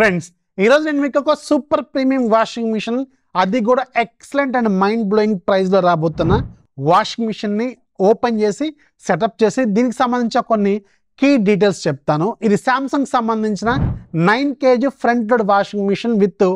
Friends ఈరోజు నేను మీకు ఒక సూపర్ ప్రీమియం వాషింగ్ మిషన్, అది కూడా ఎక్సలెంట్ అండ్ మైండ్ బ్లోయింగ్ ప్రైస్లో రాబోతున్న వాషింగ్ మిషన్ని ఓపెన్ చేసి సెటప్ చేసి దీనికి సంబంధించిన కొన్ని కీ డీటెయిల్స్ చెప్తాను. ఇది సామ్సంగ్ సంబంధించిన 9 kg front load washing machine with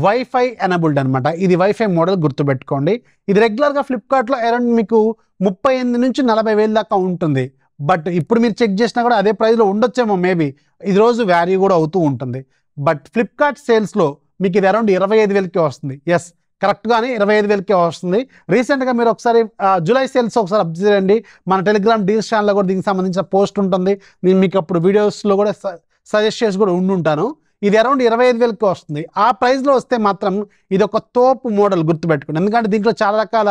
wifi enabled అనమాట. ఇది వైఫై మోడల్, గుర్తుపెట్టుకోండి. ఇది రెగ్యులర్గా ఫ్లిప్కార్ట్లో అరౌండ్ మీకు 38 నుంచి 40 వేల దాకా ఉంటుంది. బట్ ఇప్పుడు మీరు చెక్ చేసినా కూడా అదే ప్రైస్లో ఉండొచ్చేమో, మేబీ ఇది రోజు వ్యారీ కూడా అవుతూ ఉంటుంది. బట్ ఫ్లిప్కార్ట్ సేల్స్లో మీకు ఇది అరౌండ్ 25,000కే వస్తుంది. ఎస్, కరెక్ట్గానే 25,000కే వస్తుంది. రీసెంట్గా మీరు ఒకసారి జూలై సేల్స్ ఒకసారి అబ్జర్వ్ చేయండి. మన టెలిగ్రామ్ డీల్స్ ఛానల్లో కూడా దీనికి సంబంధించిన పోస్ట్ ఉంటుంది. నేను మీకు అప్పుడు వీడియోస్లో కూడా సజెస్ట్ చేసి కూడా ఉండుంటాను. ఇది అరౌండ్ 25,000కే వస్తుంది. ఆ ప్రైస్లో వస్తే మాత్రం ఇది ఒక తోపు మోడల్, గుర్తుపెట్టుకోండి. ఎందుకంటే దీంట్లో చాలా రకాల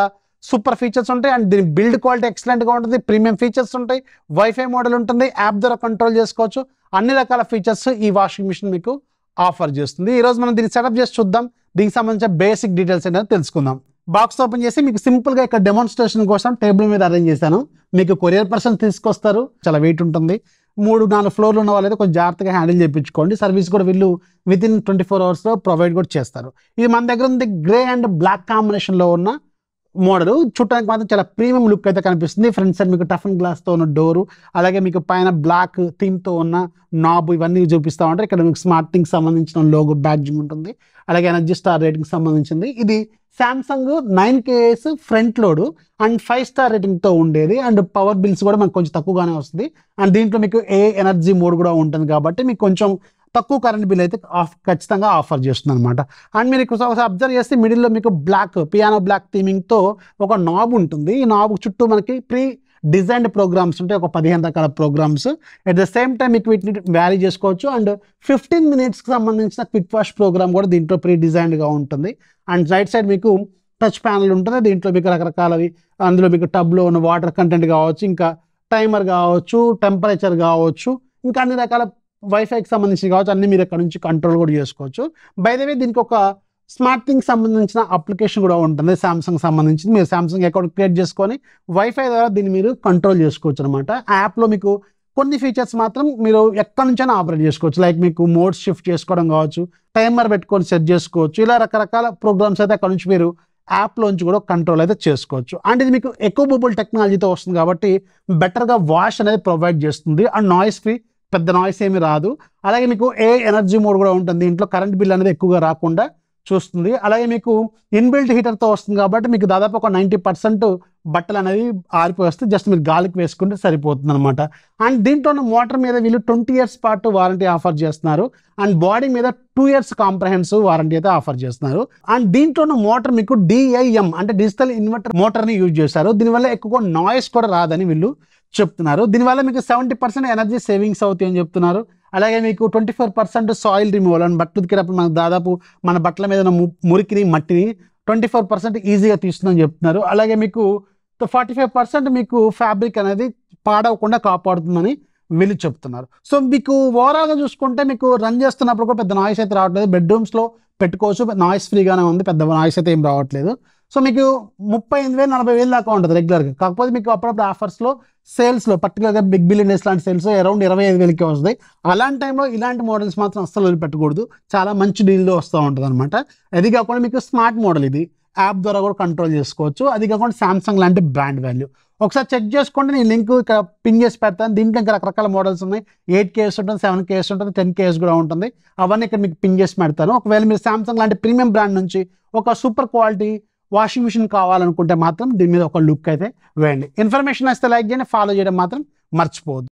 సూపర్ ఫీచర్స్ ఉంటాయి అండ్ దీని బిల్డ్ క్వాలిటీ ఎక్సలెంట్గా ఉంటుంది. ప్రీమియం ఫీచర్స్ ఉంటాయి, వైఫై మోడల్ ఉంటుంది, యాప్ ద్వారా కంట్రోల్ చేసుకోవచ్చు. అన్ని రకాల ఫీచర్స్ ఈ వాషింగ్ మిషన్ మీకు ఆఫర్ చేస్తుంది. ఈరోజు మనం దీన్ని సెటప్ చేసి చూద్దాం. దీనికి సంబంధించిన బేసిక్ డీటెయిల్స్ ఏంటో తెలుసుకుందాం. బాక్స్ ఓపెన్ చేసి మీకు సింపుల్గా ఇక్కడ డెమాన్స్ట్రేషన్ కోసం టేబుల్ మీద అరేంజ్ చేశాను. మీకు కొరియర్ పర్సన్ తీసుకొస్తారు, చాలా వెయిట్ ఉంటుంది. 3-4 ఫ్లోర్లు ఉన్న వాళ్ళైతే కొంచెం జాగ్రత్తగా హ్యాండిల్ చేయించుకోండి. సర్వీస్ కూడా వీళ్ళు వితిన్ 24 అవర్స్లో ప్రొవైడ్ కూడా చేస్తారు. ఇది మన దగ్గర ఉంది గ్రే అండ్ బ్లాక్ కాంబినేషన్లో ఉన్న మోడల్. చూడటానికి మాత్రం చాలా ప్రీమియం లుక్ అయితే కనిపిస్తుంది. ఫ్రంట్ సైడ్ మీకు టఫ్ అండ్ గ్లాస్తో ఉన్న డోరు, అలాగే మీకు పైన బ్లాక్ థీమ్తో ఉన్న నాబ్, ఇవన్నీ చూపిస్తూ ఉంటారు. ఇక్కడ మీకు స్మార్ట్ థింగ్కి సంబంధించిన లోగో బ్యాడ్జింగ్ ఉంటుంది, అలాగే ఎనర్జీ స్టార్ రేటింగ్ సంబంధించింది. ఇది Samsung 9 kg front load and 5 star రేటింగ్తో ఉండేది. అండ్ పవర్ బిల్స్ కూడా మనకు కొంచెం తక్కువగానే వస్తుంది. అండ్ దీంట్లో మీకు ఎనర్జీ మోడ్ కూడా ఉంటుంది కాబట్టి మీకు కొంచెం తక్కువ కరెంట్ బిల్ అయితే ఖచ్చితంగా ఆఫర్ చేస్తుంది అనమాట. అండ్ మీరు ఒకసారి అబ్జర్వ్ చేస్తే మిడిల్లో మీకు పియానో బ్లాక్ థీమింగ్తో ఒక నాబ్ ఉంటుంది. ఈ నాబ్ చుట్టూ మనకి ప్రీ డిజైన్డ్ ప్రోగ్రామ్స్ ఉంటాయి, ఒక 15 రకాల programs. At the same time మీకు వీటిని వ్యారీ చేసుకోవచ్చు. అండ్ 15 minutesకి సంబంధించిన క్విక్ వాష్ ప్రోగ్రామ్ కూడా దీంట్లో ప్రీ డిజైన్డ్గా ఉంటుంది. అండ్ రైట్ సైడ్ మీకు టచ్ ప్యానల్ ఉంటుంది. దీంట్లో మీకు రకరకాలవి, అందులో మీకు టబ్లో ఉన్న వాటర్ కంటెంట్ కావచ్చు, ఇంకా టైమర్ కావచ్చు, టెంపరేచర్ కావచ్చు, ఇంకా అన్ని రకాల వైఫైకి సంబంధించి కావచ్చు, అన్ని మీరు ఇక్కడ నుంచి కంట్రోల్ కూడా చేసుకోవచ్చు. బై ద వే దీనికి ఒక స్మార్ట్ థింగ్ సంబంధించిన అప్లికేషన్ కూడా ఉంటుంది సామ్సంగ్ సంబంధించింది. మీరు సామ్సంగ్ అకౌంట్ క్రియేట్ చేసుకొని వైఫై ద్వారా దీన్ని మీరు కంట్రోల్ చేసుకోవచ్చు అనమాట. ఆ యాప్లో మీకు కొన్ని ఫీచర్స్ మాత్రం మీరు ఎక్కడి నుంచైనా ఆపరేట్ చేసుకోవచ్చు. లైక్ మీకు మోడ్ షిఫ్ట్ చేసుకోవడం కావచ్చు, టైమర్ పెట్టుకొని సెట్ చేసుకోవచ్చు. ఇలా రకరకాల ప్రోగ్రామ్స్ అయితే అక్కడ నుంచి మీరు యాప్లోంచి కూడా కంట్రోల్ అయితే చేసుకోవచ్చు. అండ్ ఇది మీకు ఎకో బబుల్ టెక్నాలజీతో వస్తుంది కాబట్టి బెటర్గా వాష్ అనేది ప్రొవైడ్ చేస్తుంది. అండ్ నాయిస్ ఫ్రీ, పెద్ద నాయిస్ ఏమి రాదు. అలాగే మీకు ఎనర్జీ మోడ్ కూడా ఉంటుంది. దీంట్లో కరెంట్ బిల్ అనేది ఎక్కువగా రాకుండా చూస్తుంది. అలాగే మీకు ఇన్బిల్ట్ హీటర్తో వస్తుంది కాబట్టి మీకు దాదాపు ఒక 90% బట్టలు అనేవి ఆరిపోయి జస్ట్ మీరు గాలికి వేసుకుంటే సరిపోతుంది అనమాట. అండ్ దీంట్లో ఉన్న మోటార్ మీద వీళ్ళు 20 years పాటు వారంటీ ఆఫర్ చేస్తున్నారు. అండ్ బాడీ మీద 2 years కాంప్రహెన్సివ్ వారంటీ అయితే ఆఫర్ చేస్తున్నారు. అండ్ దీంట్లో ఉన్న మోటార్ మీకు DIM అంటే డిజిటల్ ఇన్వర్టర్ మోటార్ని యూజ్ చేశారు. దీనివల్ల ఎక్కువ నాయిస్ కూడా రాదని వీళ్ళు చెప్తున్నారు. దీనివల్ల మీకు 70% ఎనర్జీ సేవింగ్స్ అవుతాయని చెప్తున్నారు. అలాగే మీకు 24% సాయిల్ రిమూవల్, అని బట్టలు ఉతికేటప్పుడు మనకు దాదాపు మన బట్టల మీద ఉన్న మురికిని, మట్టిని 24% ఈజీగా తీస్తుందని చెప్తున్నారు. అలాగే మీకు 45% మీకు ఫ్యాబ్రిక్ అనేది పాడవకుండా కాపాడుతుందని వీళ్ళు చెప్తున్నారు. సో మీకు ఓవరాల్గా చూసుకుంటే మీకు రన్ చేస్తున్నప్పుడు కూడా పెద్ద నాయిస్ అయితే రావట్లేదు. బెడ్రూమ్స్లో పెట్టుకోవచ్చు, నాయిస్ ఫ్రీగానే ఉంది, పెద్ద నాయిస్ అయితే ఏం రావట్లేదు. సో మీకు 38,000 40,000 దాకా ఉంటుంది రెగ్యులర్గా. కాకపోతే మీకు అప్పుడప్పుడు ఆఫర్స్లో సేల్స్లో పర్టికులర్గా బిగ్ బిలియన్ డేస్ లాంటి సేల్స్ అరౌండ్ 25,000కే వస్తాయి. అలాంటి టైంలో ఇలాంటి మోడల్స్ మాత్రం అస్సలు వదిలిపెట్టకూడదు, చాలా మంచి డీల్లో వస్తూ ఉంటుంది అనమాట. అది కాకుండా మీకు స్మార్ట్ మోడల్, ఇది యాప్ ద్వారా కూడా కంట్రోల్ చేసుకోవచ్చు. అది కాకుండా సామ్సంగ్ లాంటి బ్రాండ్ వాల్యూ ఒకసారి చెక్ చేసుకోండి. నేను లింక్ ఇక్కడ పిన్ చేసి పెడతాను. దీంట్లో ఇంకా రకరకాల మోడల్స్ ఉన్నాయి. 8 kg ఉంటుంది, 7 kg ఉంటుంది, 10 kg కూడా ఉంటుంది. అవన్నీ ఇక్కడ మీకు పిన్ చేసి పెడతాను. ఒకవేళ మీరు సామ్సంగ్ లాంటి ప్రీమియం బ్రాండ్ నుంచి ఒక సూపర్ క్వాలిటీ వాషింగ్ మిషన్ కావాలనుకుంటే మాత్రం దీని మీద ఒక లుక్ అయితే వేయండి. ఇన్ఫర్మేషన్ వస్తే లైక్ చేయండి, ఫాలో చేయడం మాత్రం మర్చిపోవద్దు.